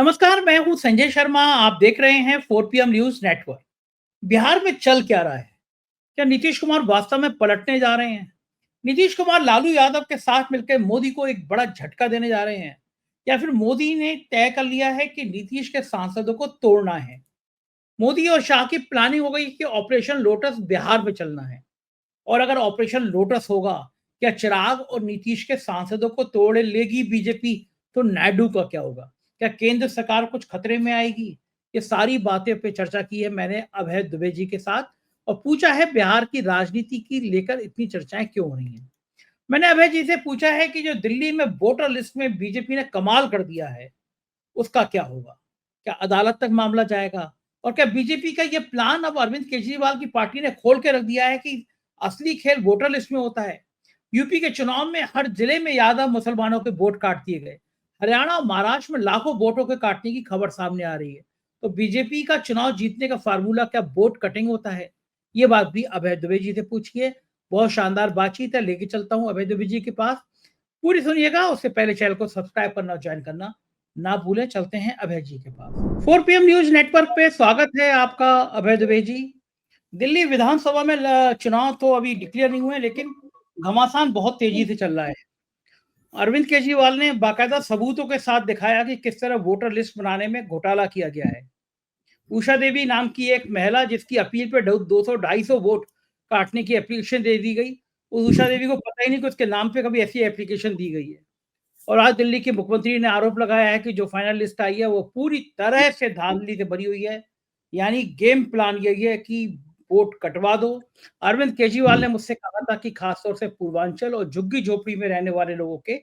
नमस्कार, मैं हूं संजय शर्मा। आप देख रहे हैं 4 PM न्यूज नेटवर्क। बिहार में चल क्या रहा है? क्या नीतीश कुमार वास्तव में पलटने जा रहे हैं? नीतीश कुमार लालू यादव के साथ मिलकर मोदी को एक बड़ा झटका देने जा रहे हैं, या फिर मोदी ने तय कर लिया है कि नीतीश के सांसदों को तोड़ना है? मोदी और शाह की प्लानिंग हो गई कि ऑपरेशन लोटस बिहार में चलना है। और अगर ऑपरेशन लोटस होगा, क्या चिराग और नीतीश के सांसदों को तोड़ लेगी बीजेपी, तो नायडू का क्या होगा? क्या केंद्र सरकार कुछ खतरे में आएगी? ये सारी बातें पे चर्चा की है मैंने अभय दुबे जी के साथ, और पूछा है बिहार की राजनीति की लेकर इतनी चर्चाएं क्यों हो रही हैं। मैंने अभय जी से पूछा है कि जो दिल्ली में वोटर लिस्ट में बीजेपी ने कमाल कर दिया है, उसका क्या होगा? क्या अदालत तक मामला जाएगा? और क्या बीजेपी का ये प्लान अब अरविंद केजरीवाल की पार्टी ने खोल के रख दिया है कि असली खेल वोटर लिस्ट में होता है? यूपी के चुनाव में हर जिले में यादव मुसलमानों के वोट काट दिए गए। हरियाणा और महाराष्ट्र में लाखों वोटों के काटने की खबर सामने आ रही है। तो बीजेपी का चुनाव जीतने का फार्मूला क्या वोट कटिंग होता है? ये बात भी अभय दुबे जी से पूछिए। बहुत शानदार बातचीत है, लेके चलता हूँ अभय दुबे जी के पास। पूरी सुनिएगा, उससे पहले चैनल को सब्सक्राइब करना और ज्वाइन करना ना भूलें। चलते हैं अभय जी के पास। 4 PM न्यूज नेटवर्क पे स्वागत है आपका अभय दुबे जी। दिल्ली विधानसभा में चुनाव तो अभी डिक्लेयर नहीं हुए, लेकिन घमासान बहुत तेजी से चल रहा है। अरविंद केजरीवाल ने बाकायदा सबूतों के साथ दिखाया कि किस तरह वोटर लिस्ट बनाने में घोटाला किया गया है। उषा देवी नाम की एक महिला, जिसकी अपील पे 200-250 वोट काटने की एप्लीकेशन दे दी गई, उस उषा देवी को पता ही नहीं कि उसके नाम पे कभी ऐसी एप्लीकेशन दी गई है। और आज दिल्ली के मुख्यमंत्री ने आरोप लगाया है कि जो फाइनल लिस्ट आई है वो पूरी तरह से धांधली से भरी हुई है। यानी गेम प्लान यही है कि वोट कटवा दो। अरविंद केजरीवाल ने मुझसे कहा था कि खासतौर से पूर्वांचल और झुग्गी झोपड़ी में रहने वाले लोगों के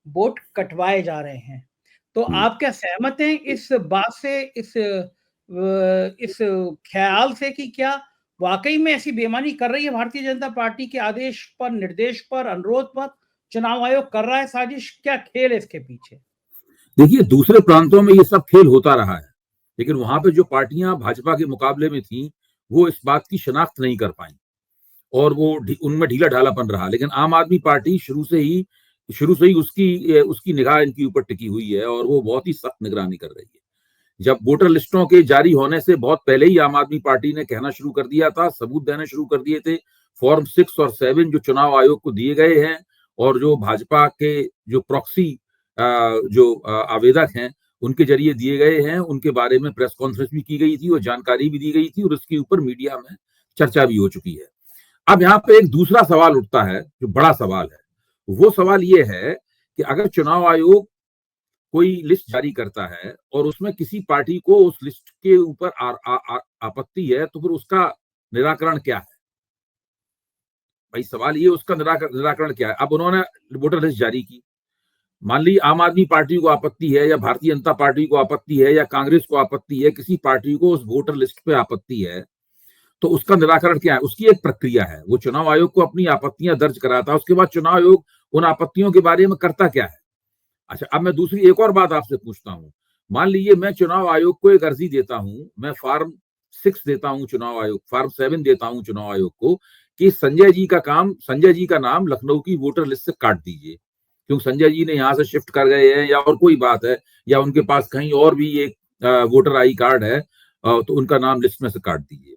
वोट कटवाए जा रहे हैं। तो आप क्या सहमत हैं इस बात से, इस ख्याल से कि क्या वाकई में ऐसी बेईमानी कर रही है भारतीय जनता पार्टी के आदेश पर, निर्देश पर, अनुरोध पर चुनाव आयोग कर रहा है साजिश? क्या खेल है इसके पीछे? देखिए, दूसरे प्रांतों में ये सब खेल होता रहा है, लेकिन वहां पे जो पार्टियां भाजपा के मुकाबले में थी, वो इस बात की शनाख्त नहीं कर पाई और वो उनमें ढीला ढालापन रहा। लेकिन आम आदमी पार्टी शुरू से ही उसकी निगाह इनके ऊपर टिकी हुई है और वो बहुत ही सख्त निगरानी कर रही है। जब वोटर लिस्टों के जारी होने से बहुत पहले ही आम आदमी पार्टी ने कहना शुरू कर दिया था, सबूत देने शुरू कर दिए थे। फॉर्म 6 और 7 जो चुनाव आयोग को दिए गए हैं और जो भाजपा के जो प्रॉक्सी जो आवेदक हैं उनके जरिए दिए गए हैं, उनके बारे में प्रेस कॉन्फ्रेंस भी की गई थी और जानकारी भी दी गई थी और उसके ऊपर मीडिया में चर्चा भी हो चुकी है। अब यहाँ पे एक दूसरा सवाल उठता है, जो बड़ा सवाल है। वो सवाल ये है कि अगर चुनाव आयोग कोई लिस्ट जारी करता है और उसमें किसी पार्टी को उस लिस्ट के ऊपर आपत्ति है, तो फिर उसका निराकरण क्या है? भाई सवाल ये, उसका निराकरण क्या है? अब उन्होंने वोटर लिस्ट जारी की, मान ली आम आदमी पार्टी को आपत्ति है या भारतीय जनता पार्टी को आपत्ति है या कांग्रेस को आपत्ति है, किसी पार्टी को उस वोटर लिस्ट पे आपत्ति है, तो उसका निराकरण क्या है? उसकी एक प्रक्रिया है। वो चुनाव आयोग को अपनी आपत्तियां दर्ज कराता है, उसके बाद चुनाव आयोग उन आपत्तियों के बारे में करता क्या है? अच्छा, अब मैं दूसरी एक और बात आपसे पूछता हूं। मान लीजिए मैं चुनाव आयोग को एक अर्जी देता हूं, मैं फॉर्म 6 देता हूं चुनाव आयोग, फॉर्म 7 देता हूं चुनाव आयोग को कि संजय जी का नाम लखनऊ की वोटर लिस्ट से काट दीजिए, क्योंकि संजय जी ने यहाँ से शिफ्ट कर गए हैं या और कोई बात है, या उनके पास कहीं और भी एक वोटर आई कार्ड है, तो उनका नाम लिस्ट में से काट दीजिए।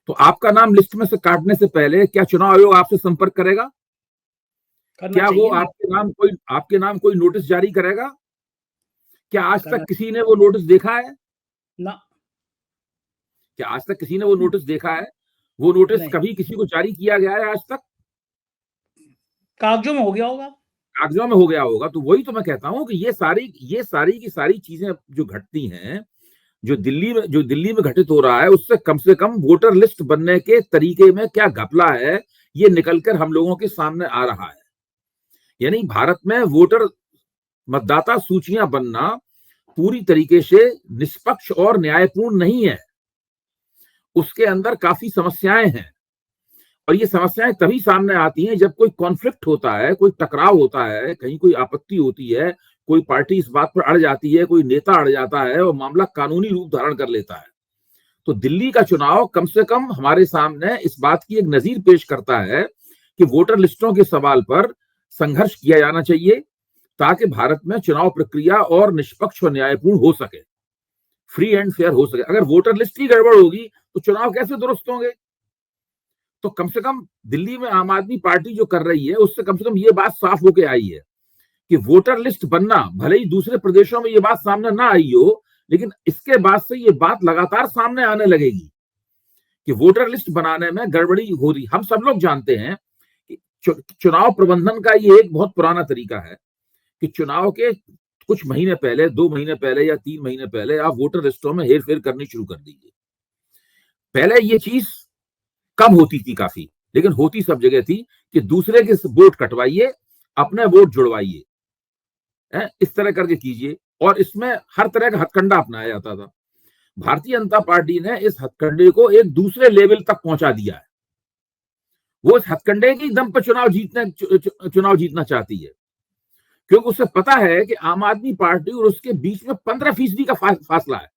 तो आपका नाम लिस्ट में से काटने से पहले क्या चुनाव आयोग आपसे संपर्क करेगा? क्या वो आपके नाम कोई नोटिस जारी करेगा? क्या आज तक किसी ने वो नोटिस देखा है? ना। क्या आज तक किसी ने वो नोटिस देखा है? वो नोटिस कभी किसी को जारी किया गया है आज तक? कागजों में हो गया होगा। कागजों में हो गया होगा। तो वही तो मैं कहता हूं कि ये सारी की सारी चीजें जो घटती हैं, जो दिल्ली में घटित हो रहा है, उससे कम वोटर लिस्ट बनने के तरीके में क्या घपला है, ये निकलकर हम लोगों के सामने आ रहा है। यानी भारत में मतदाता सूचियां बनना पूरी तरीके से निष्पक्ष और न्यायपूर्ण नहीं है। उसके अंदर काफी समस्याएं हैं और ये समस्याएं तभी सामने आती हैं जब कोई कॉन्फ्लिक्ट होता है, कोई टकराव होता है, कहीं कोई आपत्ति होती है, कोई पार्टी इस बात पर अड़ जाती है, कोई नेता अड़ जाता है और मामला कानूनी रूप धारण कर लेता है। तो दिल्ली का चुनाव कम से कम हमारे सामने इस बात की एक नजीर पेश करता है कि वोटर लिस्टों के सवाल पर संघर्ष किया जाना चाहिए ताकि भारत में चुनाव प्रक्रिया और निष्पक्ष और न्यायपूर्ण हो सके। फ्री एंड फेयर हो सके। अगर वोटर लिस्ट ही गड़बड़ होगी तो चुनाव कैसे दुरुस्त होंगे? तो कम से कम दिल्ली में आम आदमी पार्टी जो कर रही है उससे कम से कम ये बात साफ होके आई है कि वोटर लिस्ट बनना, भले ही दूसरे प्रदेशों में ये बात सामने ना आई हो, लेकिन इसके बाद से ये बात लगातार सामने आने लगेगी कि वोटर लिस्ट बनाने में गड़बड़ी हो रही। हम सब लोग जानते हैं कि चुनाव प्रबंधन का ये एक बहुत पुराना तरीका है कि चुनाव के कुछ महीने पहले, 2 महीने पहले या 3 महीने पहले आप वोटर लिस्टों में हेर फेर करनी शुरू कर दीजिए। पहले ये चीज कम होती थी काफी, लेकिन होती सब जगह थी कि दूसरे के वोट कटवाइए, अपने वोट जुड़वाइए, इस तरह करके कीजिए, और इसमें हर तरह का हथकंडा अपनाया जाता था। भारतीय जनता पार्टी ने इस हथकंडे को एक दूसरे लेवल तक पहुंचा दिया है। वो इस हथकंडे की दम पर चुनाव जीतना चाहती है, क्योंकि उसे पता है कि आम आदमी पार्टी और उसके बीच में 15% का फासला है।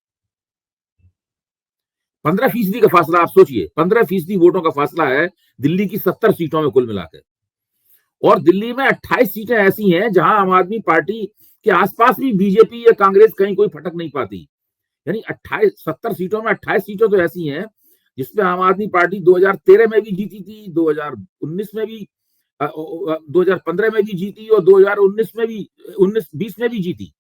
15% का फासला, आप सोचिए, 15% वोटों का फासला है दिल्ली की 70 सीटों में कुल मिलाकर। और दिल्ली में 28 सीटें ऐसी हैं जहां आम आदमी पार्टी के आसपास भी बीजेपी या कांग्रेस कहीं कोई फटक नहीं पाती। यानी 70 सीटों में 28 सीटें तो ऐसी हैं जिसमें आम आदमी पार्टी 2013 में भी जीती थी, 2019 में भी, 2015 में भी जीती और 2019 में भी, 19-20 में भी जीती।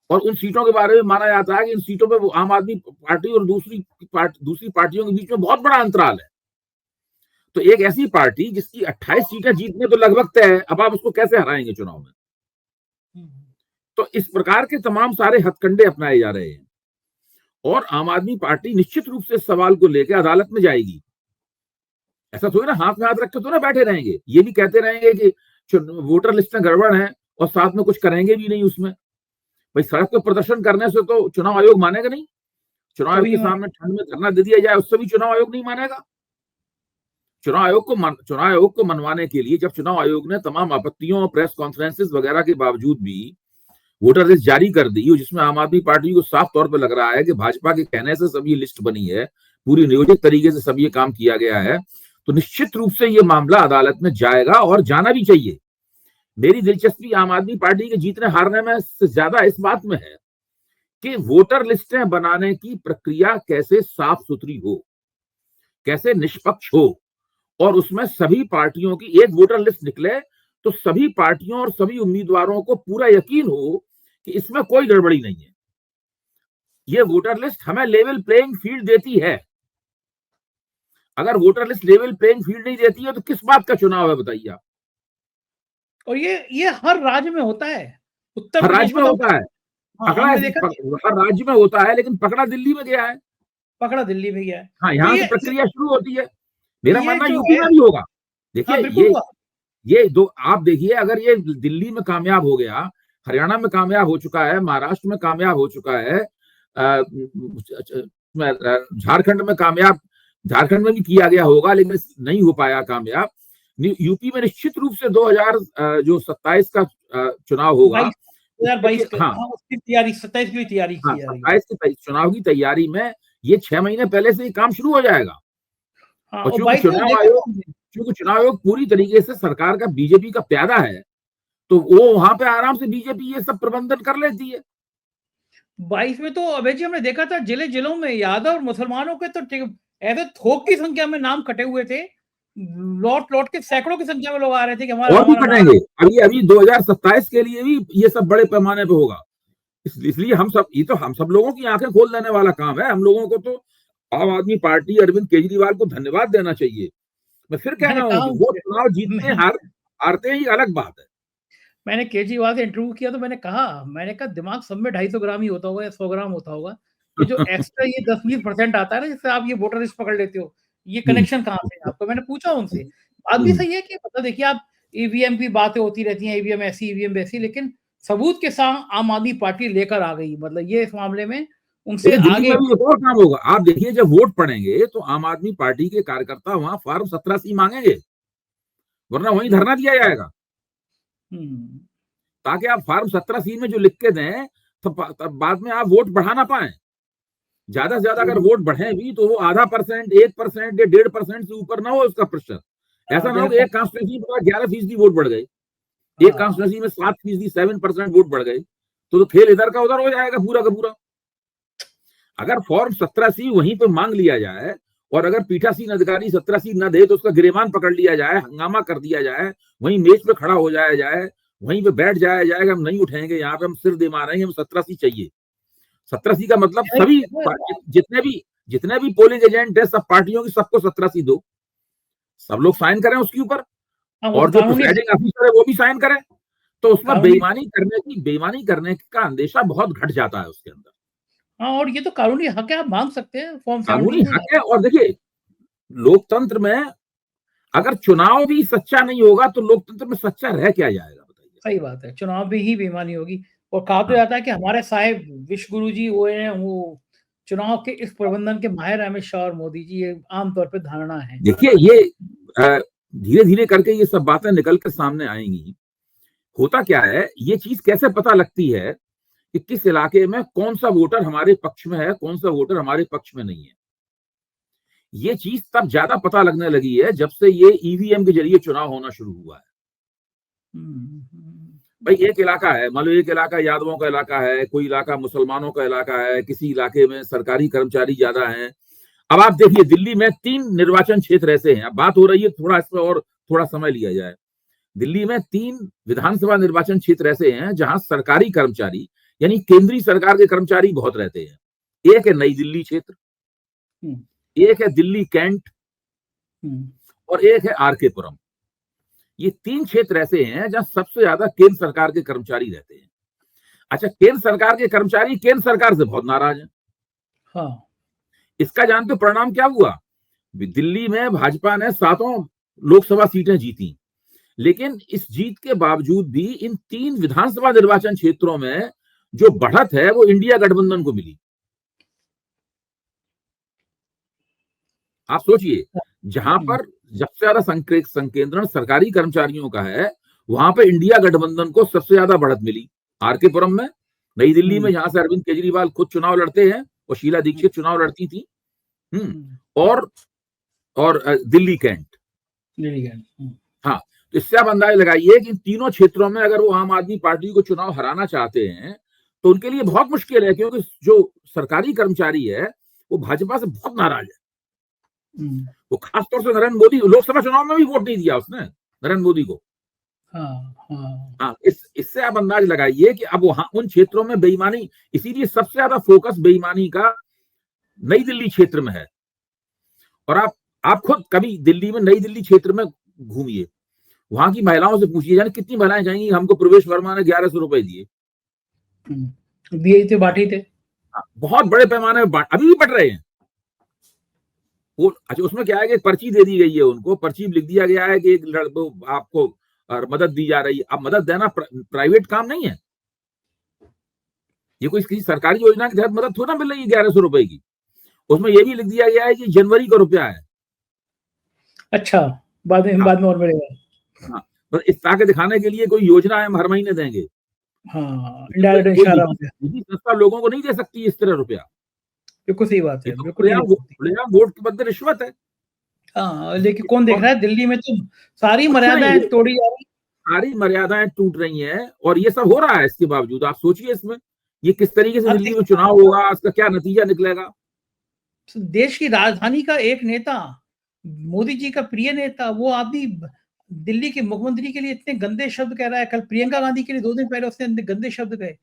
और उन सीटों के बारे में माना जाता है कि इन सीटों में आम आदमी पार्टी और दूसरी पार्टियों के बीच में बहुत बड़ा अंतराल है। तो एक ऐसी पार्टी जिसकी 28 सीटें जीतने तो लगभग तय है, अब आप उसको कैसे हराएंगे चुनाव में? तो इस प्रकार के तमाम सारे हथकंडे अपनाए जा रहे हैं और आम आदमी पार्टी निश्चित रूप से इस सवाल को लेकर अदालत में जाएगी। ऐसा थोड़ी ना हाथ में हाथ रख के तो ना बैठे रहेंगे, ये भी कहते रहेंगे कि वोटर लिस्ट में गड़बड़ है और साथ में कुछ करेंगे भी नहीं उसमें। भाई सड़क पे प्रदर्शन करने से तो चुनाव आयोग मानेगा नहीं। चुनाव आयोग के सामने ठंड में धरना दे दिया जाए, उससे भी चुनाव आयोग नहीं मानेगा। चुनाव आयोग को मनवाने के लिए जब चुनाव आयोग ने तमाम आपत्तियों और प्रेस कॉन्फ्रेंसेस वगैरह के बावजूद भी वोटर लिस्ट जारी कर दी, जिसमें आम आदमी पार्टी को साफ तौर पर लग रहा है कि भाजपा के कहने से सब ये लिस्ट बनी है, पूरी नियोजित तरीके से सब ये काम किया गया है, तो निश्चित रूप से ये मामला अदालत में जाएगा और जाना भी चाहिए। मेरी दिलचस्पी आम आदमी पार्टी के जीतने हारने में से ज्यादा इस बात में है कि वोटर लिस्टें बनाने की प्रक्रिया कैसे साफ सुथरी हो, कैसे निष्पक्ष हो, और उसमें सभी पार्टियों की एक वोटर लिस्ट निकले तो सभी पार्टियों और सभी उम्मीदवारों को पूरा यकीन हो कि इसमें कोई गड़बड़ी नहीं है। ये वोटर लिस्ट हमें लेवल प्लेइंग फील्ड देती है। अगर voter list level playing field नहीं देती है तो किस बात का चुनाव है, बताइए आप। और ये हर राज्य में होता है, उत्तर हर राज्य में होता है, पकड़ा हाँ, हर राज्य में होता है, लेकिन पकड़ा दिल्ली में गया है। पकड़ा दिल्ली में गया है। हाँ, यहाँ से प्रक्रिया शुरू होती है। मेरा मानना यूपी में भी होगा। देखिए ये दो आप देखिए, अगर ये दिल्ली में कामयाब हो गया, हरियाणा में कामयाब हो चुका है, महाराष्ट्र में कामयाब हो चुका है, झारखंड में भी किया गया होगा लेकिन नहीं हो पाया कामयाब। यूपी में निश्चित रूप से 2027 का चुनाव होगा, 2022 हाँ, उसकी तैयारी 27 की तैयारी की जा रही है। 27 के चुनाव की तैयारी में ये 6 महीने पहले से ही काम शुरू हो जाएगा। और चूंकि चुनाव आयोग पूरी तरीके से सरकार का, बीजेपी का प्यादा है, तो वो वहां पे आराम से बीजेपी ये सब प्रबंधन कर लेती है। 22 में तो अभय जी हमने देखा था जिलों में यादव और मुसलमानों के तो ऐसे थोक की संख्या में नाम कटे हुए थे, लौट के सैकड़ों की संख्या में लोग आ रहे थे कि और भी कटेंगे। अभी 2027 के लिए भी ये सब बड़े पैमाने पे होगा। इसलिए हम सब लोगों की आंखें खोल देने वाला काम है। हम लोगों को तो आम आदमी पार्टी, अरविंद केजरीवाल को धन्यवाद देना चाहिए। मैं फिर कह रहा हूँ वो चुनाव जीतते हारते हैं, ये अलग बात है। मैंने केजरीवाल से इंटरव्यू किया तो मैंने कहा दिमाग सब में 250 ग्राम ही होता होगा या 100 ग्राम होता होगा, ये जो एक्स्ट्रा ये 10-20% आता है ना, जिससे आप ये वोटर लिस्ट पकड़ लेते हो, ये कनेक्शन कहाँ से है आपको? मैंने पूछा उनसे। बात भी सही है कि मतलब देखिए, आप ईवीएम की बातें होती रहती हैं, ईवीएम ऐसी, ईवीएम वैसी, लेकिन सबूत के साथ आम आदमी पार्टी लेकर आ गई। मतलब ये इस मामले में उनसे आगे एक और काम होगा। आप देखिए, जब वोट पड़ेंगे तो आम आदमी पार्टी के कार्यकर्ता वहां फॉर्म 17C मांगेंगे, वरना वहीं धरना दिया जाएगा, ताकि आप फॉर्म 17C में जो लिख के दें तो बाद में आप वोट बढ़ा ना पाए। ज्यादा से ज्यादा अगर वोट बढ़े भी तो वो 0.5%, 1% या 1.5% से ऊपर ना हो उसका प्रतिशत। ऐसा ना हो एक कॉन्स्टिट्यूंसी में 11% वोट बढ़ गए, एक कॉन्स्टिट्यूंसी में 7%, 7% वोट बढ़ गए, तो खेल इधर का उधर हो जाएगा पूरा का पूरा। अगर फॉर्म 17C वहीं पे मांग लिया जाए और अगर पीठासीन अधिकारी 17C न दे तो उसका गिरेबान पकड़ लिया जाए, हंगामा कर दिया जाए, वहीं मेज पे खड़ा हो जाया जाए, वहीं पे बैठ जाया जाएगा, हम नहीं उठेंगे, यहाँ पे हम सिर दे मारेंगे, हम 17C चाहिए। 17C का मतलब सभी जितने भी पोलिंग एजेंट है, सब पार्टियों की, सबको 17C दो, सब लोग साइन करें उसके ऊपर, और जो प्रिसाइडिंग ऑफिसर है वो भी साइन करें, तो उसमें बेईमानी करने का अंदेशा बहुत घट जाता है उसके अंदर। हाँ, और ये तो कानूनी हक है, आप मांग सकते हैं फॉर्म 17 कानूनी हक है। और देखिए, लोकतंत्र में अगर चुनाव भी सच्चा नहीं होगा तो लोकतंत्र में सच्चा रह क्या जाएगा, बताइए। सही बात है, चुनाव में ही बेईमानी होगी। और कहा तो जाता है कि हमारे साहेब विश्व गुरु जी वो हैं, वो चुनाव के इस प्रबंधन के माहिर अमित शाह और मोदी जी, ये आमतौर पे धारणा है। देखिए, ये धीरे धीरे करके ये सब बातें निकल कर सामने आएंगी। होता क्या है, ये चीज कैसे पता लगती है कि किस इलाके में कौन सा वोटर हमारे पक्ष में है, कौन सा वोटर हमारे पक्ष में नहीं है। ये चीज तब ज्यादा पता लगने लगी है जब से ये ईवीएम के जरिए चुनाव होना शुरू हुआ है। भाई, एक इलाका है, मान लो एक इलाका यादवों का इलाका है, कोई इलाका मुसलमानों का इलाका है, किसी इलाके में सरकारी कर्मचारी ज्यादा हैं। अब आप देखिए, दिल्ली में 3 निर्वाचन क्षेत्र ऐसे हैं, अब बात हो रही है थोड़ा इस पर और थोड़ा समय लिया जाए। दिल्ली में 3 विधानसभा निर्वाचन क्षेत्र ऐसे हैं जहां सरकारी कर्मचारी यानी केंद्रीय सरकार के कर्मचारी बहुत रहते हैं। एक है नई दिल्ली क्षेत्र, एक है दिल्ली कैंट, और एक है आरकेपुरम। ये 3 क्षेत्र ऐसे हैं जहां सबसे ज्यादा केंद्र सरकार के कर्मचारी रहते हैं। अच्छा, केंद्र सरकार के कर्मचारी केंद्र सरकार से बहुत नाराज हैं। हाँ। इसका जानते हो परिणाम क्या हुआ? दिल्ली में भाजपा ने 7 लोकसभा सीटें जीती, लेकिन इस जीत के बावजूद भी इन 3 विधानसभा निर्वाचन क्षेत्रों में जो बढ़त है वो इंडिया गठबंधन को मिली। आप सोचिए, जहां पर सबसे ज्यादा संकेंद्रण सरकारी कर्मचारियों का है, वहां पे इंडिया गठबंधन को सबसे ज्यादा बढ़त मिली। आरकेपुरम में, नई दिल्ली में जहां से अरविंद केजरीवाल खुद चुनाव लड़ते हैं और शीला दीक्षित चुनाव लड़ती थी, और दिल्ली कैंट। हाँ, तो इससे आप अंदाजा लगाइए कि इन तीनों क्षेत्रों में अगर वो आम आदमी पार्टी को चुनाव हराना चाहते हैं तो उनके लिए बहुत मुश्किल है, क्योंकि जो सरकारी कर्मचारी है वो भाजपा से बहुत नाराज है। वो खासतौर से नरेंद्र मोदी, लोकसभा चुनाव में भी वोट नहीं दिया उसने नरेंद्र मोदी को। हाँ, इससे आप अंदाज लगाइए कि अब वहां उन क्षेत्रों में बेईमानी, इसीलिए सबसे ज्यादा फोकस बेईमानी का नई दिल्ली क्षेत्र में है। और आप खुद कभी दिल्ली में नई दिल्ली क्षेत्र में घूमिए, वहां की महिलाओं से पूछिए, जाने कितनी महिलाएं जाएंगी हमको प्रवेश वर्मा ने 1100 रुपए दिए, दिए थे, बांटे थे। बहुत बड़े पैमाने में अभी भी बट रहे हैं वो। अच्छा, उसमें क्या है कि पर्ची दे दी गई है उनको, पर्ची लिख दिया गया है कि एक आपको मदद दी जा रही है। अब मदद देना प्राइवेट काम नहीं है, ये कोई किसी सरकारी योजना के तहत मदद थोड़ा मिल रही है 1100 रुपए की। उसमें यह भी लिख दिया गया है कि जनवरी का रुपया है। अच्छा, बाद में और मिलेगा। हाँ, बस इस ताकत दिखाने के लिए कोई योजना हम हर महीने देंगे। हाँ, इशारा हो गया। संस्था लोगों को नहीं दे सकती इस तरह रुपया। बिल्कुल सही बात है, बिल्कुल वोट के बदले रिश्वत है। हाँ, लेकिन कौन देख रहा है? दिल्ली में तो सारी मर्यादाएं तोड़ी जा रही, सारी मर्यादाएं टूट रही हैं, और ये सब हो रहा है। इसके बावजूद आप सोचिए इसमें ये किस तरीके से दिल्ली में चुनाव होगा, इसका क्या नतीजा निकलेगा। देश की राजधानी का एक नेता, मोदी जी का प्रिय नेता, वो आदमी दिल्ली के मुख्यमंत्री के लिए इतने गंदे शब्द कह रहा है। कल प्रियंका गांधी के लिए 2 दिन पहले उसने गंदे शब्द कहे।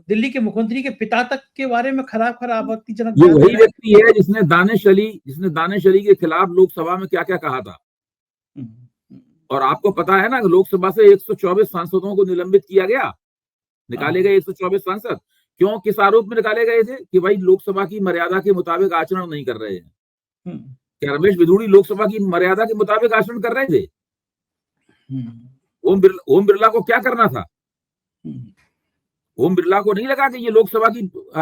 दिल्ली के मुख्यमंत्री के पिता तक के बारे में खराब आपत्तिजनक। ये वही व्यक्ति है जिसने दानिश अली के खिलाफ लोकसभा में क्या क्या कहा था। और आपको पता है ना, लोकसभा से 124 सांसदों को निलंबित किया गया, निकाले गए 124 सांसद। क्यों, किस आरोप में निकाले गए थे? कि भाई लोकसभा की मर्यादा के मुताबिक आचरण नहीं कर रहे हैं। क्या रमेश बिधूड़ी लोकसभा की मर्यादा के मुताबिक आचरण कर रहे थे? ओम बिरला को क्या करना था? ओम बिरला को नहीं लगा कि ये लोकसभा की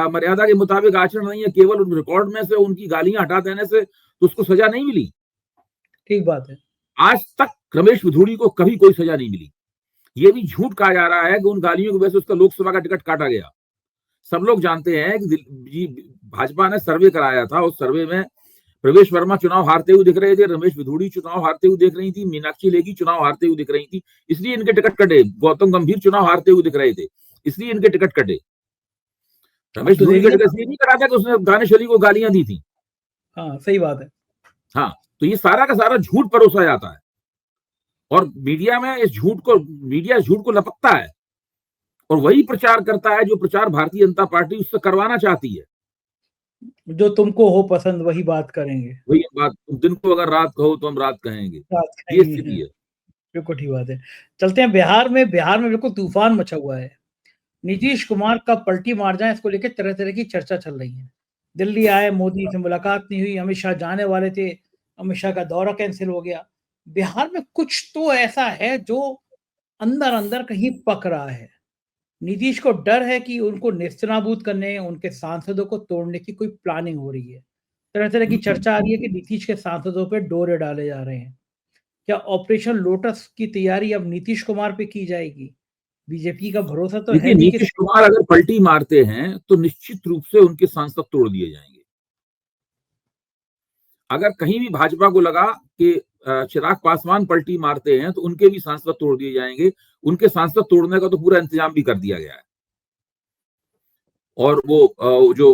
मर्यादा के मुताबिक आचरण नहीं है, केवल उन रिकॉर्ड में से उनकी गालियां हटा देने से तो उसको सजा नहीं मिली। ठीक बात है। आज तक रमेश बिधूड़ी को कभी कोई सजा नहीं मिली। ये भी झूठ कहा जा रहा है कि उन गालियों की वजह से उसका लोकसभा का टिकट काटा गया। सब लोग जानते हैं कि भाजपा ने सर्वे कराया था, उस सर्वे में प्रवेश वर्मा चुनाव हारते हुए दिख रहे थे, रमेश बिधूड़ी चुनाव हारते हुए दिख रही थी, मीनाक्षी लेखी चुनाव हारते हुए दिख रही थी, इसलिए इनके टिकट कटे। गौतम गंभीर चुनाव हारते हुए दिख रहे थे, इसलिए इनके टिकट कटे। रमेश तो धूरी का देखिए, जिक्र इसलिए नहीं करा था कि उसने दानिश अली को गालियां दी थी। हाँ सही बात है। हाँ, तो ये सारा का सारा झूठ परोसा जाता है और मीडिया में मीडिया इस झूठ को लपकता है और वही प्रचार करता है जो प्रचार भारतीय जनता पार्टी उससे करवाना चाहती है। जो तुमको हो पसंद वही बात करेंगे, वही बात, तुम दिन को अगर रात कहो तो हम रात कहेंगे, बात ये करेंगे। स्थिति है। बिल्कुल ठीक बात है। चलते हैं बिहार में बिल्कुल तूफान मचा हुआ है। नीतीश कुमार कब पलटी मार जाए इसको लेकर तरह तरह की चर्चा चल रही है। दिल्ली आए, मोदी से मुलाकात नहीं हुई, अमित शाह जाने वाले थे, अमित शाह का दौरा कैंसिल हो गया। बिहार में कुछ तो ऐसा है जो अंदर अंदर कहीं पक रहा है। नीतीश को डर है कि उनको नेस्तनाबूद करने, उनके सांसदों को तोड़ने की कोई प्लानिंग हो रही है। तरह तरह की चर्चा आ रही है कि नीतीश के सांसदों पे डोरे डाले जा रहे हैं। क्या ऑपरेशन लोटस की तैयारी अब नीतीश कुमार पे की जाएगी? बीजेपी का भरोसा तो है देखिए, नहीं कि नीतीश कुमार अगर पलटी मारते हैं तो निश्चित रूप से उनके सांसद तोड़ दिए जाएंगे। अगर कहीं भी भाजपा को लगा कि चिराग पासवान पलटी मारते हैं तो उनके भी सांसद तोड़ दिए जाएंगे। उनके सांसद तोड़ने का तो पूरा इंतजाम भी कर दिया गया है। और वो जो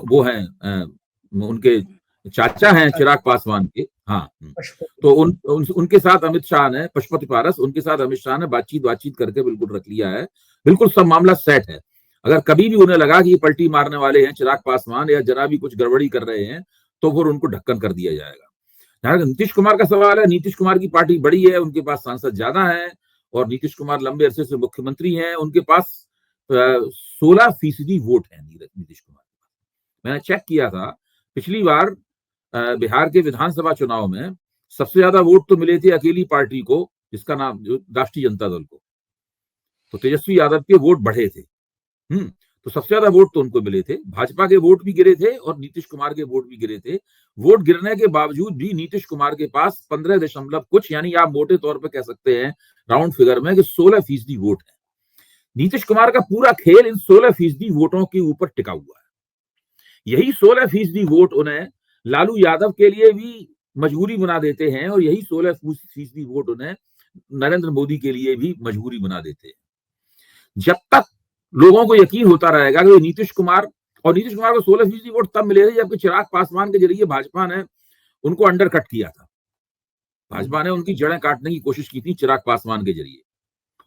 वो हैं, उनके चाचा हैं चिराग पासवान के, हाँ, तो उनके साथ अमित शाह ने, पशुपति पारस, उनके साथ अमित शाह ने बातचीत करके बिल्कुल रख लिया है। बिल्कुल सब मामला सेट है। अगर कभी भी उन्हें लगा कि ये पलटी मारने वाले हैं चिराग पासवान या जरा भी कुछ गड़बड़ी कर रहे हैं तो फिर उनको ढक्कन कर दिया जाएगा। जहां नीतीश कुमार का सवाल है, नीतीश कुमार की पार्टी बड़ी है, उनके पास सांसद ज्यादा है और नीतीश कुमार लंबे अरसे से मुख्यमंत्री हैं। उनके पास 16% वोट है नीतीश कुमार। मैंने चेक किया था, पिछली बार बिहार के विधानसभा चुनाव में सबसे ज्यादा वोट तो मिले थे अकेली पार्टी को, जिसका नाम राष्ट्रीय जनता दल को। तो तेजस्वी यादव के वोट बढ़े थे। तो सबसे ज्यादा वोट तो उनको मिले थे। भाजपा के वोट भी गिरे थे और नीतीश कुमार के वोट भी गिरे थे। वोट गिरने के बावजूद भी नीतीश कुमार के पास 15 दशमलव कुछ, यानी आप मोटे तौर पर कह सकते हैं राउंड फिगर में कि 16% वोट है। नीतीश कुमार का पूरा खेल इन 16% वोटों के ऊपर टिका हुआ है। यही 16% वोट उन्हें लालू यादव के लिए भी मजबूरी बना देते हैं और यही 16% वोट उन्हें नरेंद्र मोदी के लिए भी मजबूरी बना देते हैं। जब तक लोगों को यकीन होता रहेगा कि नीतीश कुमार को 16% वोट तब मिले थे जबकि चिराग पासवान के जरिए भाजपा ने उनको अंडरकट किया था। भाजपा ने उनकी जड़ें काटने की कोशिश की थी चिराग पासवान के जरिए,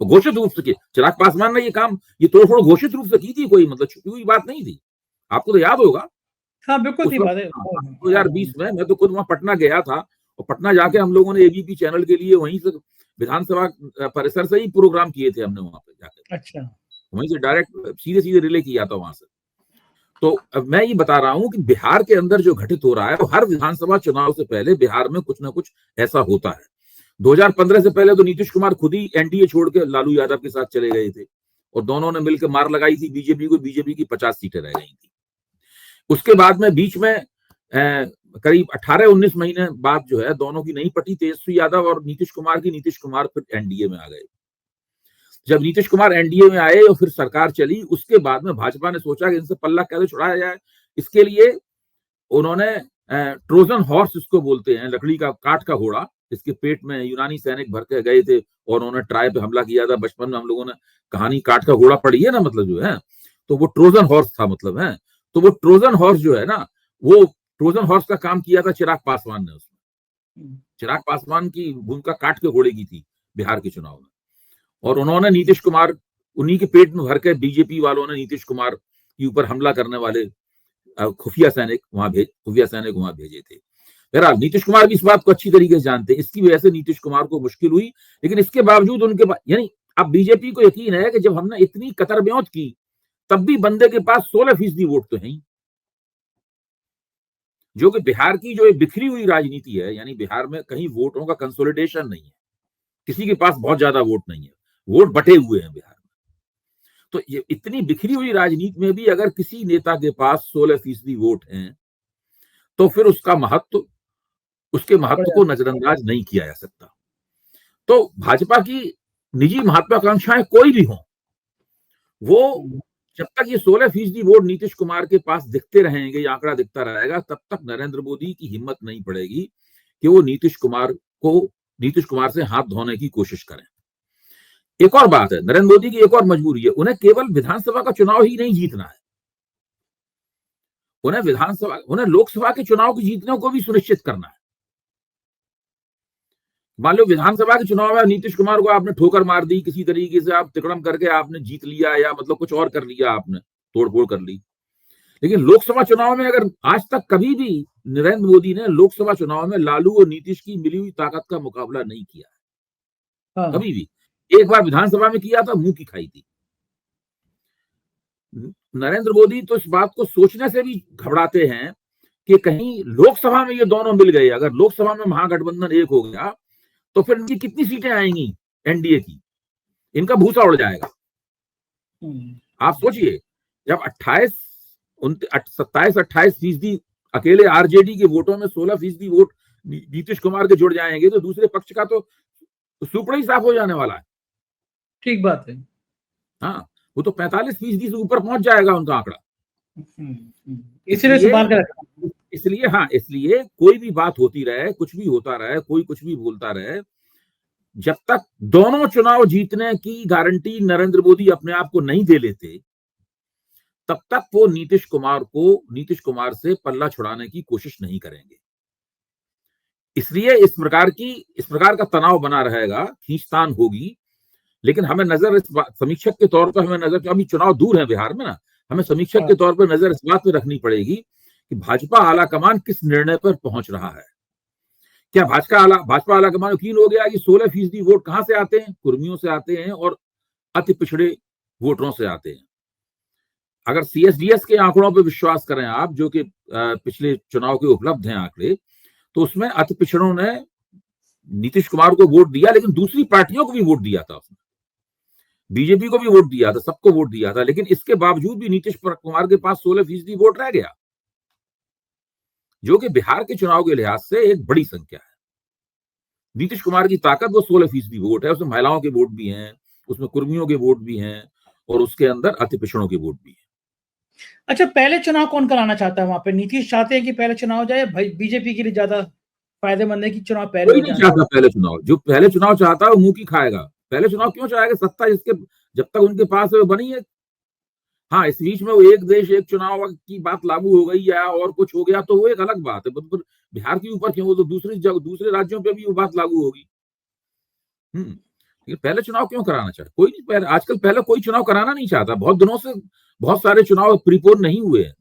घोषित रूप से किया। चिराग पासवान ने ये तोड़फोड़ घोषित रूप से की थी, कोई मतलब छुपी हुई बात नहीं थी। आपको तो याद होगा हाँ बिल्कुल उस सही बात वक्त है। 2020 में मैं तो खुद वहां पटना गया था और पटना जाके हम लोगों ने एबीपी चैनल के लिए वहीं से विधानसभा परिसर से ही प्रोग्राम किए थे हमने वहां पे जाकर। अच्छा, वहीं से डायरेक्ट सीधे रिले किया था वहां से। तो अब मैं ये बता रहा हूं कि बिहार के अंदर जो घटित हो रहा है, हर विधानसभा चुनाव से पहले बिहार में कुछ ना कुछ ऐसा होता है। 2015 से पहले तो नीतीश कुमार खुद ही एनडीए छोड़ के लालू यादव के साथ चले गए थे और दोनों ने मिलकर मार लगाई थी बीजेपी को। बीजेपी की 50 सीटें रह गई थी। उसके बाद में बीच में करीब 18-19 महीने बाद जो है दोनों की नहीं पटी, तेजस्वी यादव और नीतीश कुमार की। नीतीश कुमार फिर एनडीए में आ गए। जब नीतीश कुमार एनडीए में आए और फिर सरकार चली, उसके बाद में भाजपा ने सोचा कि इनसे पल्ला कैसे छुड़ाया जाए। इसके लिए उन्होंने ट्रोजन हॉर्स, इसको बोलते हैं, लकड़ी का काठ का घोड़ा, इसके पेट में यूनानी सैनिक भर के गए थे और उन्होंने ट्राई पे हमला किया था। बचपन में हम लोगों ने कहानी काठ का घोड़ा पढ़ी है ना, मतलब जो है, तो वो ट्रोजन हॉर्स था, मतलब है। तो वो ट्रोजन हॉर्स जो है ना, वो ट्रोजन हॉर्स का काम किया था चिराग पासवान ने। उसमें चिराग पासवान की भूमिका काठ के घोड़े की थी बिहार के चुनाव में। और उन्होंने नीतीश कुमार, उन्हीं के पेट में भर के बीजेपी वालों ने नीतीश कुमार के ऊपर हमला करने वाले खुफिया सैनिक वहां भेजे थे। बहरहाल नीतीश कुमार भी इस बात को अच्छी तरीके से जानते हैं। इसकी वजह से नीतीश कुमार को मुश्किल हुई, लेकिन इसके बावजूद उनके पास, यानी अब बीजेपी को यकीन है कि जब हमने इतनी कतरब्यौत की तब भी बंदे के पास 16% वोट तो है, जो कि बिहार की जो बिखरी हुई राजनीति है, यानी बिहार में कहीं वोटों का कंसोलिडेशन नहीं है, किसी के पास बहुत ज्यादा वोट नहीं है, वोट बटे हुए हैं बिहार में। तो ये इतनी बिखरी हुई राजनीति में भी अगर किसी नेता के पास 16% वोट हैं तो फिर उसके महत्व को नजरअंदाज नहीं किया जा सकता। तो भाजपा की निजी महत्वाकांक्षाएं कोई भी हो, वो जब तक ये 16% वोट नीतीश कुमार के पास दिखते रहेंगे, ये आंकड़ा दिखता रहेगा, तब तक नरेंद्र मोदी की हिम्मत नहीं पड़ेगी कि वो नीतीश कुमार से हाथ धोने की कोशिश करें। एक और बात है, नरेंद्र मोदी की एक और मजबूरी है, उन्हें केवल विधानसभा का चुनाव ही नहीं जीतना है, उन्हें लोकसभा के चुनाव की जीतने को भी सुनिश्चित करना है। मान लो विधानसभा के चुनाव में नीतीश कुमार को आपने ठोकर मार दी, किसी तरीके से आप तिकड़म करके आपने जीत लिया, या मतलब कुछ और कर लिया, आपने तोड़फोड़ कर ली, लेकिन लोकसभा चुनाव में अगर आज तक कभी भी नरेंद्र मोदी ने लोकसभा चुनाव में लालू और नीतीश की मिली हुई ताकत का मुकाबला नहीं किया। हाँ। कभी भी। एक बार विधानसभा में किया था, मुंह की खाई थी। नरेंद्र मोदी तो इस बात को सोचने से भी घबराते हैं कि कहीं लोकसभा में ये दोनों मिल गए, अगर लोकसभा में महागठबंधन एक हो गया तो फिर इनकी कितनी सीटें आएंगी एनडीए की, इनका भूसा उड़ जाएगा। आप सोचिए, जब 27-28% अकेले आरजेडी के वोटों में 16% वोट नीतीश कुमार के जुड़ जाएंगे तो दूसरे पक्ष का तो सुपड़ा ही साफ हो जाने वाला है। ठीक बात है। हाँ, वो तो 45% से ऊपर पहुंच जाएगा उनका आंकड़ा। इसलिए संभाल कर रखा। इसलिए कोई भी बात होती रहे, कुछ भी होता रहे, कोई कुछ भी बोलता रहे, जब तक दोनों चुनाव जीतने की गारंटी नरेंद्र मोदी अपने आप को नहीं दे लेते, तब तक वो नीतीश कुमार से पल्ला छुड़ाने की कोशिश नहीं करेंगे। इसलिए इस प्रकार का तनाव बना रहेगा, खींचतान होगी। लेकिन हमें नजर समीक्षक के तौर पर हमें नजर, अभी चुनाव दूर है बिहार में ना, हमें समीक्षक के तौर पर नजर इस बात पे रखनी पड़ेगी कि भाजपा आलाकमान किस निर्णय पर पहुंच रहा है। क्या भाजपा आलाकमान यकीन हो गया कि 16% वोट कहां से आते हैं? कुर्मियों से आते हैं और अति पिछड़े वोटरों से आते हैं। अगर सीएसडीएस के आंकड़ों पर विश्वास करें आप, जो कि पिछले चुनाव के उपलब्ध हैं आंकड़े, तो उसमें अति पिछड़ों ने नीतीश कुमार को वोट दिया, लेकिन दूसरी पार्टियों को भी वोट दिया था, उसने बीजेपी को भी वोट दिया था, सबको वोट दिया था, लेकिन इसके बावजूद भी नीतीश कुमार के पास 16% वोट रह गया, जो कि बिहार के चुनाव के लिहाज से एक बड़ी संख्या है। नीतीश कुमार की ताकत वो 16% वोट है, उसमें महिलाओं के वोट भी हैं, उसमें कुर्मियों के वोट भी हैं, और उसके अंदर अति पिछड़ों के वोट भी हैं। अच्छा, पहले चुनाव कौन कराना चाहता है वहां पे? नीतीश चाहते हैं कि पहले चुनाव जाए, बीजेपी के लिए ज्यादा फायदेमंद है कि चुनाव पहले कोई नहीं चाहता पहले चुनाव। जो पहले चुनाव चाहता है वो मुंह की खाएगा। पहले चुनाव क्यों चाहेगा? सत्ता जिसके जब तक उनके पास है वो बनी है। हाँ, इस बीच में वो एक देश एक चुनाव की बात लागू हो गई या और कुछ हो गया तो वो एक अलग बात है, पर बिहार के ऊपर क्यों? वो तो दूसरे राज्यों पे भी वो बात लागू होगी। लेकिन पहले चुनाव क्यों कराना चाहता? कोई नहीं, पहले आजकल पहले कोई चुनाव कराना नहीं चाहता। बहुत दिनों से बहुत सारे चुनाव प्रीपोन नहीं हुए हैं।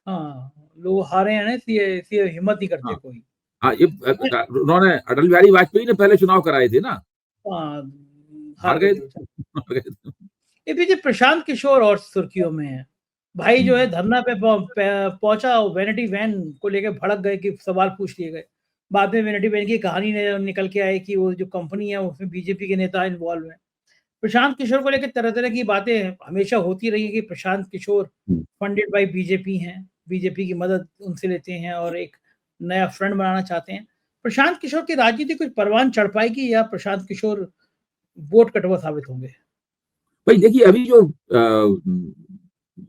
हाँ, लोग हारे हैं ना, इसलिए हिम्मत नहीं करते। हाँ, कोई हाँ, ये उन्होंने अटल बिहारी वाजपेयी ने पहले चुनाव कराए थे ना, हार गए। ये पीछे प्रशांत किशोर और सुर्खियों में है। भाई जो है धरना पे पहुंचा, वैनिटी वैन को लेकर भड़क गए कि सवाल पूछ लिए गए। बाद में वैनिटी वैन की कहानी निकल के आई कि वो जो कंपनी है उसमें बीजेपी के नेता इन्वॉल्व हैं। प्रशांत किशोर को लेकर तरह तरह की बातें हमेशा होती रही कि Prashant Kishor funded by BJP हैं, बीजेपी की मदद उनसे लेते हैं और एक नया फ्रंट बनाना चाहते हैं। प्रशांत किशोर की राजनीति कुछ परवान चढ़ पाएगी या प्रशांत किशोर वोट कटवा साबित होंगे? भाई देखिए, अभी जो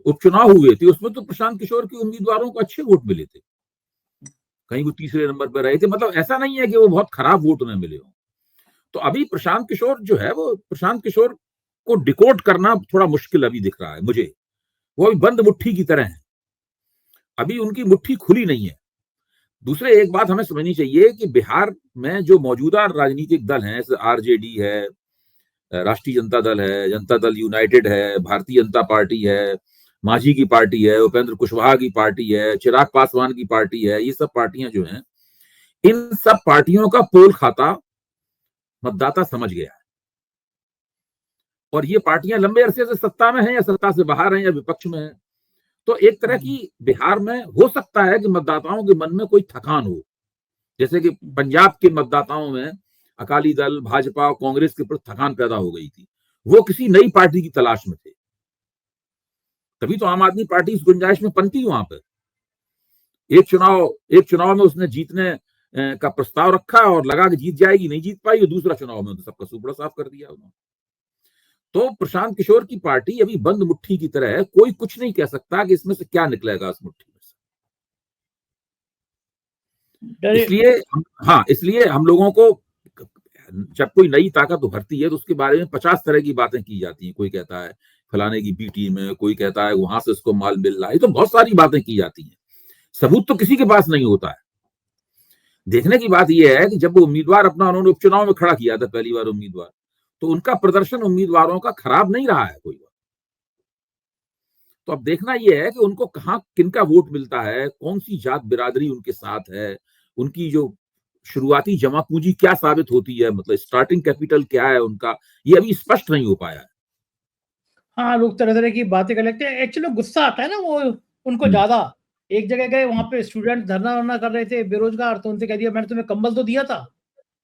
उपचुनाव हुए थे उसमें तो प्रशांत किशोर के उम्मीदवारों को अच्छे वोट मिले थे, कहीं वो तीसरे नंबर पर रहे थे। मतलब ऐसा नहीं है कि वो बहुत खराब वोट उन्हें मिले हो। तो अभी प्रशांत किशोर जो है, वो प्रशांत किशोर को डिकोड करना थोड़ा मुश्किल अभी दिख रहा है मुझे। वो अभी बंद मुट्ठी की तरह है, अभी उनकी मुट्ठी खुली नहीं है। दूसरे एक बात हमें समझनी चाहिए कि बिहार में जो मौजूदा राजनीतिक दल हैं, जैसे आरजेडी है, राष्ट्रीय जनता दल है, जनता दल यूनाइटेड है, भारतीय जनता पार्टी है, मांझी की पार्टी है, उपेंद्र कुशवाहा की पार्टी है, चिराग पासवान की पार्टी है, ये सब पार्टियां जो हैं, इन सब पार्टियों का पोल खाता मतदाता समझ गया है। और ये पार्टियां लंबे अरसे से सत्ता में हैं या सत्ता से बाहर हैं या विपक्ष में हैं। तो एक तरह की बिहार में हो सकता है कि मतदाताओं के मन में कोई थकान हो, जैसे कि पंजाब के मतदाताओं में अकाली दल, भाजपा और कांग्रेस के प्रति थकान पैदा हो गई थी। वो किसी नई पार्टी की तलाश में थे, तभी तो आम आदमी पार्टी इस गुंजाइश में पनती वहां पर। एक चुनाव में उसने जीतने का प्रस्ताव रखा और लगा कि जीत जाएगी, नहीं जीत पाई, और दूसरा चुनाव में सबका सुपड़ा साफ कर दिया उन्होंने। तो प्रशांत किशोर की पार्टी अभी बंद मुट्ठी की तरह है, कोई कुछ नहीं कह सकता कि इसमें से क्या निकलेगा इस मुट्ठी में से। इसलिए हम लोगों को जब कोई नई ताकत उभरती है तो उसके बारे में 50 तरह की बातें की जाती हैं। कोई कहता है फलाने की बी टीम है, कोई कहता है वहां से उसको माल मिल रहा है, तो बहुत सारी बातें की जाती हैं। सबूत तो किसी के पास नहीं होता है। देखने की बात यह है कि जब वो उम्मीदवार अपना उन्होंने उपचुनाव में खड़ा किया था पहली बार उम्मीदवार, तो उनका प्रदर्शन उम्मीदवारों का खराब नहीं रहा है कोई बार। तो अब देखना यह है कि उनको कहाँ किनका वोट मिलता है, कौन सी जात बिरादरी उनके साथ है, उनकी जो शुरुआती जमा पूंजी क्या साबित होती है, मतलब स्टार्टिंग कैपिटल क्या है उनका, ये अभी स्पष्ट नहीं हो पाया है। हाँ, लोग तरह-तरह की बातें कर लेते हैं। एक्चुअली गुस्सा आता है ना वो उनको ज़्यादा। एक जगह गए, वहाँ पे स्टूडेंट धरना-वरना कर रहे थे बेरोज़गार, तो उनसे कह दिया मैंने तुम्हें कंबल तो दिया था।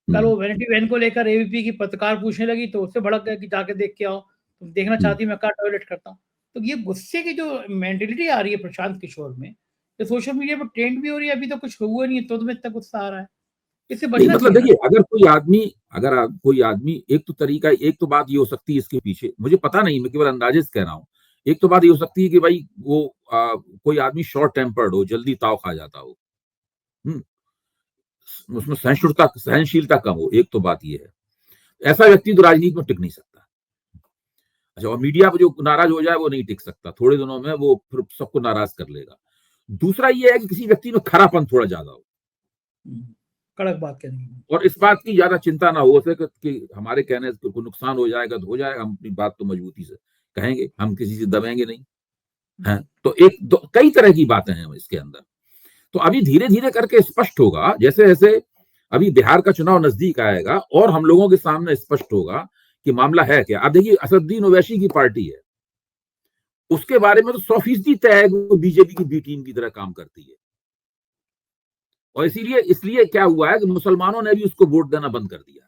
कल वो वैनिटी वैन को लेकर एबीपी की पत्रकार पूछने लगी तो उससे भड़क गए कि जाके देख के आओ। तुम देखना चाहती मैं कहाँ टॉयलेट करता हूँ। तो ये गुस्से की जो मेंटालिटी आ रही है प्रशांत किशोर में, ये सोशल मीडिया पर ट्रेंड भी हो रही है, अभी तो कुछ हुआ नहीं है तो तुम्हें इतना गुस्सा आ रहा है। इससे नहीं बचना मतलब चाहिए ना। देखिए, कोई आदमी एक तो बात ये हो सकती है इसके पीछे, मुझे पता नहीं, मैं केवल अंदाजे से कह रहा हूँ। एक तो बात ये हो सकती है कि भाई वो कोई आदमी शॉर्ट टेम्पर्ड हो, जल्दी ताव खा जाता हो, उसमें सहनशीलता कम हो, एक तो बात ये है। ऐसा व्यक्ति तो राजनीति में टिक नहीं सकता। अच्छा, और मीडिया पर जो नाराज हो जाए वो नहीं टिक सकता, थोड़े दिनों में वो फिर सबको नाराज कर लेगा। दूसरा ये है कि किसी व्यक्ति में खरापन थोड़ा ज्यादा हो, कड़क बात करेंगे। और इस बात की ज्यादा चिंता ना हो सके कि हमारे कहने से कोई नुकसान हो जाएगा तो हो जाएगा, हम अपनी बात तो मजबूती से कहेंगे, हम किसी से दबेंगे नहीं है। तो कई तरह की बातें हैं इसके अंदर। तो अभी धीरे धीरे करके स्पष्ट होगा, जैसे जैसे अभी बिहार का चुनाव नजदीक आएगा और हम लोगों के सामने स्पष्ट होगा कि मामला है क्या। अब देखिए, असदुद्दीन ओवैसी की पार्टी है, उसके बारे में तो 100% तय है कि वो बीजेपी की बी टीम की तरह काम करती है, और इसलिए क्या हुआ है कि मुसलमानों ने भी उसको वोट देना बंद कर दिया।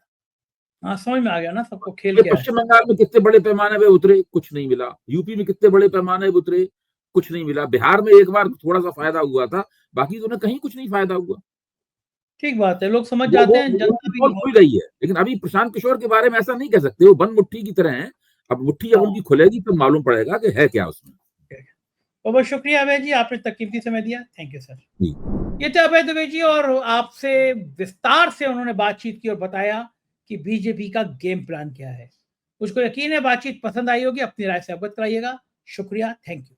हाँ, समझ में आ गया ना सबको खेल क्या है। पश्चिम बंगाल में कितने बड़े पैमाने पे उतरे, कुछ नहीं मिला। यूपी में कितने बड़े पैमाने पे उतरे, कुछ नहीं मिला। बिहार में एक बार थोड़ा सा फायदा हुआ था, बाकी तो उन्हें कहीं कुछ नहीं फायदा हुआ। ठीक बात है, लोग समझ वो जाते वो हैं, जनता उनकी भी पोल नहीं। खुल गई है, लेकिन अभी प्रशांत किशोर के बारे में ऐसा नहीं कह सकते, वो बंद मुट्ठी की तरह है। अब मुट्ठी जब हाँ, उनकी खुलेगी तो मालूम पड़ेगा कि है क्या उसमें। बहुत शुक्रिया अभय जी, आपने इतना कीमती समय दिया। Thank you sir. जी। ये थे अभय दुबे जी, और आपसे विस्तार से उन्होंने बातचीत की और बताया कि बीजेपी का गेम प्लान क्या है। मुझको यकीन है बातचीत पसंद आई होगी, अपनी राय से अवगत कराइएगा। शुक्रिया, थैंक यू।